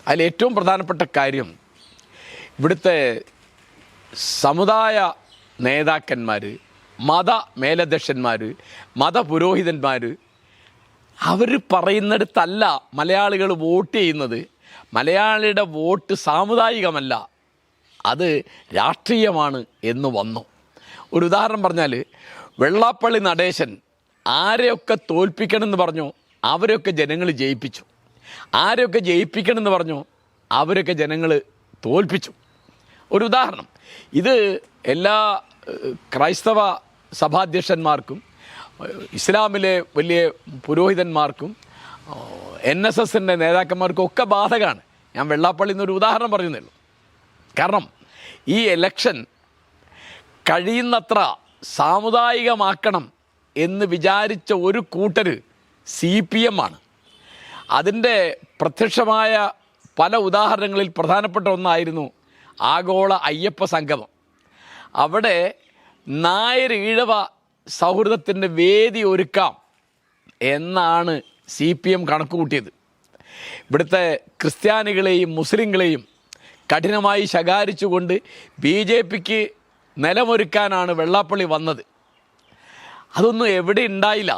അതിലേറ്റവും പ്രധാനപ്പെട്ട കാര്യം ഇവിടുത്തെ സമുദായ നേതാക്കന്മാർ, മത മേലധ്യക്ഷന്മാർ, മതപുരോഹിതന്മാർ അവർ പറയുന്നിടത്തല്ല മലയാളികൾ വോട്ട് ചെയ്യുന്നത്. മലയാളിയുടെ വോട്ട് സാമുദായികമല്ല, അത് രാഷ്ട്രീയമാണ് എന്ന് വന്നു. ഒരു ഉദാഹരണം പറഞ്ഞാൽ, വെള്ളാപ്പള്ളി നടേശൻ ആരെയൊക്കെ തോൽപ്പിക്കണമെന്ന് പറഞ്ഞോ അവരെയൊക്കെ ജനങ്ങൾ ജയിപ്പിച്ചു, ആരെയൊക്കെ ജയിപ്പിക്കണമെന്ന് പറഞ്ഞോ അവരൊക്കെ ജനങ്ങൾ തോൽപ്പിച്ചു. ഒരു ഉദാഹരണം, ഇത് എല്ലാ ക്രൈസ്തവ സഭാധ്യക്ഷന്മാർക്കും ഇസ്ലാമിലെ വലിയ പുരോഹിതന്മാർക്കും NSSൻ്റെ നേതാക്കന്മാർക്കും ഒക്കെ ബാധകമാണ്. ഞാൻ വെള്ളാപ്പള്ളി എന്നൊരു ഉദാഹരണം പറയുന്നേ ഉള്ളൂ. കാരണം ഈ ഇലക്ഷൻ കഴിയുന്നത്ര സാമുദായികമാക്കണം എന്ന് വിചാരിച്ച ഒരു കൂട്ടർ CPM ആണ്. അതിൻ്റെ പ്രത്യക്ഷമായ പല ഉദാഹരണങ്ങളിൽ പ്രധാനപ്പെട്ട ഒന്നായിരുന്നു ആഗോള അയ്യപ്പ സംഗമം. അവിടെ നായർ ഈഴവ സൗഹൃദത്തിൻ്റെ വേദി ഒരുക്കാം എന്നാണ് CPM കണക്ക് കൂട്ടിയത്. ഇവിടുത്തെ ക്രിസ്ത്യാനികളെയും മുസ്ലിങ്ങളെയും കഠിനമായി ശകാരിച്ചുകൊണ്ട് BJPക്ക് നിലമൊരുക്കാനാണ് വെള്ളാപ്പള്ളി വന്നത്. അതൊന്നും എവിടെ ഉണ്ടായില്ല.